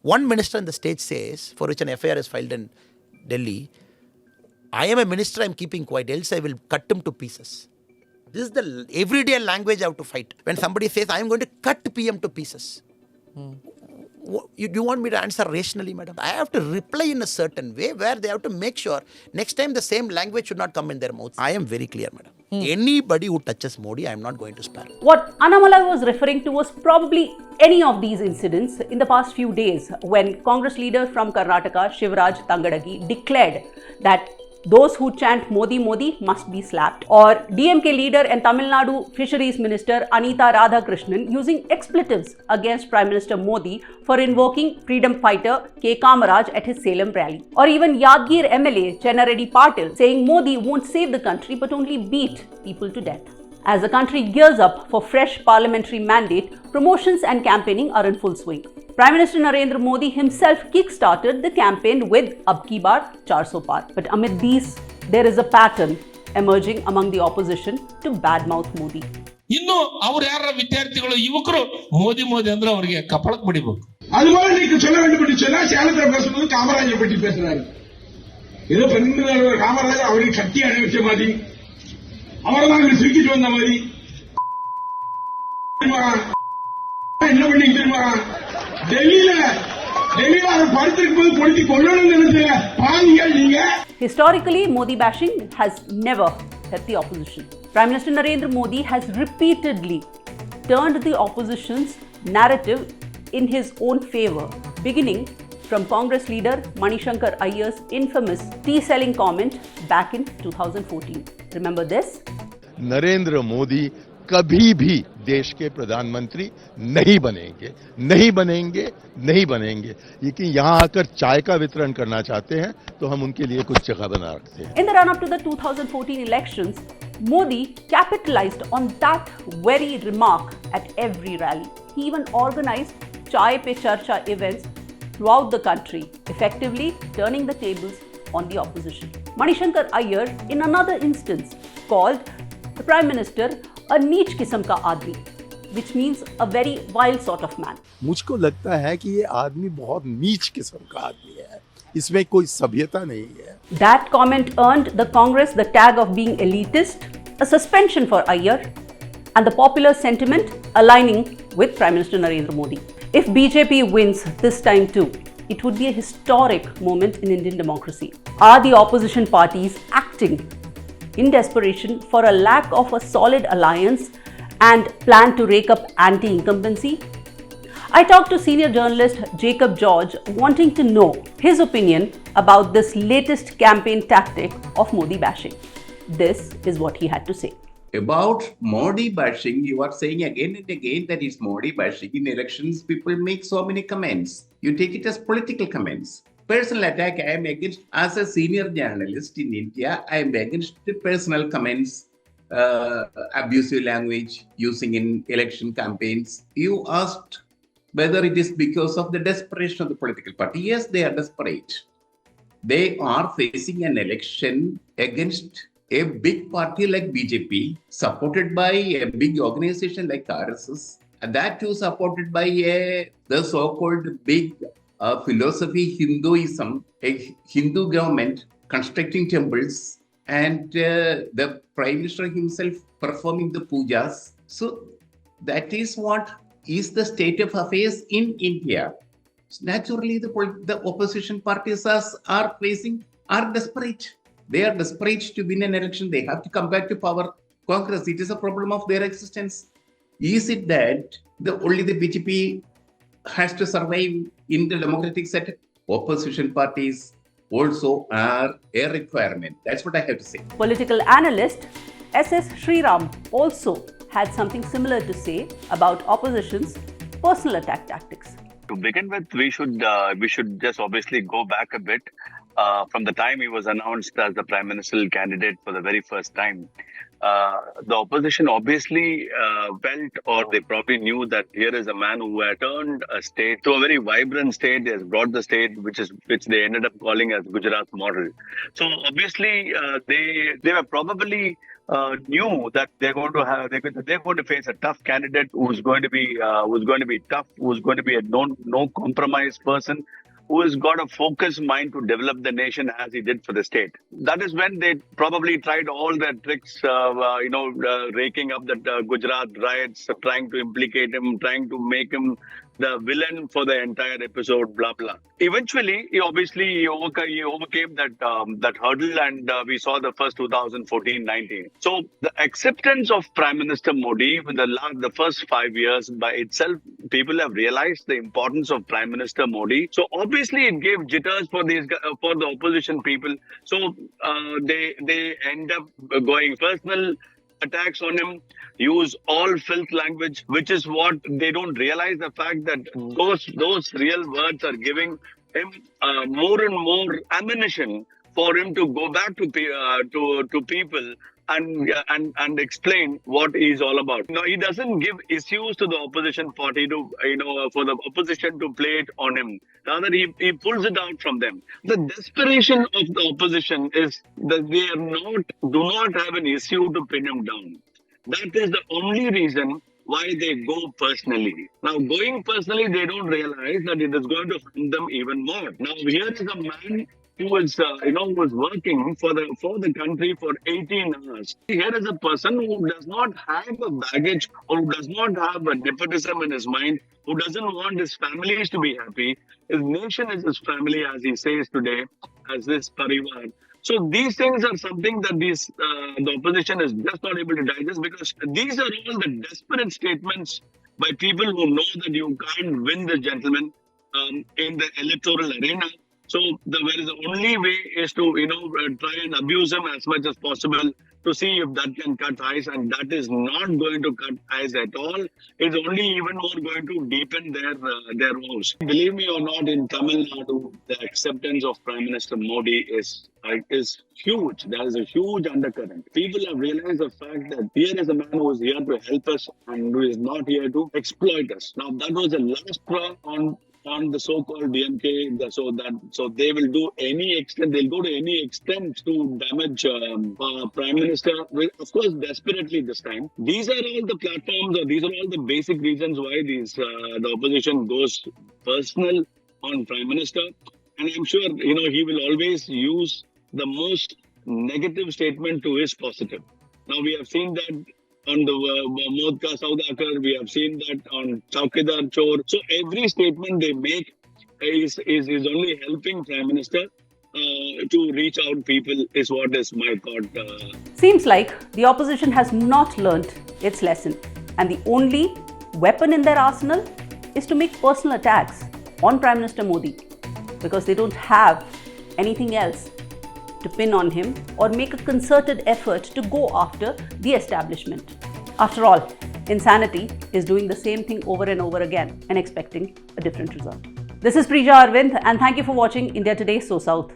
One minister in the state says, for which an FIR is filed in Delhi, I am a minister, I am keeping quiet, else I will cut him to pieces. This is the everyday language I have to fight. When somebody says, I am going to cut PM to pieces. You want me to answer rationally, madam? I have to reply in a certain way where they have to make sure next time the same language should not come in their mouths. I am very clear, madam. Anybody who touches Modi, I am not going to spare. What Annamalai was referring to was probably any of these incidents in the past few days when Congress leader from Karnataka, Shivraj Tangadagi, declared that those who chant Modi Modi must be slapped, or DMK leader and Tamil Nadu Fisheries Minister Anita Radhakrishnan using expletives against Prime Minister Modi for invoking freedom fighter K. Kamaraj at his Salem rally, or even Yadgir MLA Chennareddy Patil saying Modi won't save the country but only beat people to death. As the country gears up for fresh parliamentary mandate, promotions and campaigning are in full swing. Prime Minister Narendra Modi himself kick-started the campaign with Ab Ki Baar 400 Paar. But amid these, there is a pattern emerging among the opposition to badmouth Modi. ಇನ್ನು ಅವರು ಯಾರ ವಿದ್ಯಾರ್ಥಿಗಳು ಯುವಕರು ಮೋದಿ ಮೋದಿ ಅಂದ್ರೆ ಅವರಿಗೆ ಕಪಾಳಕ್ಕೆ ಬಡಿಬೇಕು. அதுபோல நீங்க சொல்ல வேண்டும் சொன்னா சேலத்துல பேசும்போது காமராஜரை பற்றி பேசுறாரு. ஏதோ பெண்கள் காமராஜர் அவருக்கு கட்டி அணிவிச்ச மாதிரி அவரெல்லாம் தூக்கிட்டு வந்த மாதிரி என்ன பண்ணீங்க தெரியுமா? டெல்லியில அவர் படுத்திருக்கும் போது பொழுத்தி கொள்ளணும் நினைச்ச பாருங்க நீங்க. Historically, Modi bashing has never helped the opposition. Prime Minister Narendra Modi has repeatedly turned the opposition's narrative in his own favor, beginning from Congress leader Manishankar Iyengar's infamous tea-selling comment back in 2014. Remember this? Narendra Modi कभी भी देश के प्रधानमंत्री नहीं बनेंगे, नहीं बनेंगे, नहीं बनेंगे। लेकिन यहाँ आकर चाय का वितरण करना चाहते हैं तो हम उनके लिए कुछ जगह बना रखते हैं। In the run-up to the 2014 elections, Modi capitalized on that very remark at every rally. He even organized Chai Pe Charcha events throughout the country, effectively turning the tables on the opposition. Manishankar Iyer, in another instance, called the Prime Minister a नीच किस्म का आदमी, which means a very vile sort of man. मुझको लगता है कि ये आदमी बहुत नीच किस्म का आदमी है, इसमें कोई सभ्यता नहीं है. That comment earned the Congress the tag of being elitist, a suspension for Iyer, and the popular sentiment aligning with Prime Minister Narendra Modi. If BJP wins this time too, it would be a historic moment in Indian democracy. Are the opposition parties acting in desperation for a lack of a solid alliance and plan to rake up anti-incumbency? I talked to senior journalist Jacob George, wanting to know his opinion about this latest campaign tactic of Modi bashing. This is what he had to say. About Modi bashing, you are saying again and again that it's Modi bashing. In elections, people make so many comments. You take it as political comments. Personal attack, I am against, as a senior journalist in India, I am against the personal comments, abusive language using in election campaigns. You asked whether it is because of the desperation of the political party. Yes, they are desperate. They are facing an election against a big party like BJP, supported by a big organization like RSS, and that too supported by the so-called big philosophy Hinduism, a Hindu government constructing temples, and the Prime Minister himself performing the pujas. So that is what is the state of affairs in India. Naturally, the opposition parties are desperate. They are desperate to win an election. They have to come back to power. Congress, it is a problem of their existence. Is it that only the BJP has to survive in the democratic setup? Opposition parties also are a requirement. That's what I have to say. Political analyst S.S. Sriram also had something similar to say about opposition's personal attack tactics. To begin with, we should just obviously go back a bit. From the time he was announced as the Prime Ministerial candidate for the very first time, the opposition obviously felt, or they probably knew, that here is a man who had turned a state to a very vibrant state. He has brought the state, which they ended up calling as Gujarat model. So obviously they were probably knew that they're going to face a tough candidate who's going to be tough, who's going to be a no compromise person, who has got a focused mind to develop the nation as he did for the state. That is when they probably tried all their tricks, raking up the Gujarat riots, trying to implicate him, trying to make him the villain for the entire episode, blah blah. Eventually, he overcame that hurdle, and we saw the first 2014-19. So the acceptance of Prime Minister Modi with the first 5 years by itself, people have realized the importance of Prime Minister Modi. So obviously, it gave jitters for the opposition people. So they end up going personal attacks on him, use all filth language, which is what they don't realize, the fact that those real words are giving him more and more ammunition for him to go back to people and explain what he's all about. No, he doesn't give issues to the opposition party for the opposition to play it on him. Rather, he pulls it out from them. The desperation of the opposition is that they do not have an issue to pin him down. That is the only reason why they go personally. Now, going personally, they don't realize that it is going to harm them even more. Now, here is a man who was working for the country for 18 hours. Here is a person who does not have a baggage, or who does not have a nepotism in his mind, who doesn't want his families to be happy. His nation is his family, as he says today, as this parivar. So these things are something that the opposition is just not able to digest, because these are all the desperate statements by people who know that you can't win the gentleman in the electoral arena. So the only way is to try and abuse him as much as possible to see if that can cut ice, and that is not going to cut ice at all. It's only even more going to deepen their woes. Believe me or not, in Tamil Nadu, the acceptance of Prime Minister Modi is huge. There is a huge undercurrent. People have realized the fact that here is a man who is here to help us and who is not here to exploit us. Now, that was the last straw on the so-called DMK, so they will do any extent, they'll go to any extent to damage Prime Minister, of course, desperately this time. These are all the platforms, or these are all the basic reasons why the opposition goes personal on Prime Minister. And I'm sure, he will always use the most negative statement to his positive. Now, we have seen that on the Modka Saudakar, we have seen that on Chaukidar Chor. So every statement they make is only helping Prime Minister to reach out people, is what is my thought. Seems like the opposition has not learnt its lesson, and the only weapon in their arsenal is to make personal attacks on Prime Minister Modi, because they don't have anything else to pin on him or make a concerted effort to go after the establishment. After all, insanity is doing the same thing over and over again and expecting a different result. This is Prija Arvind, and thank you for watching India Today SoSouth.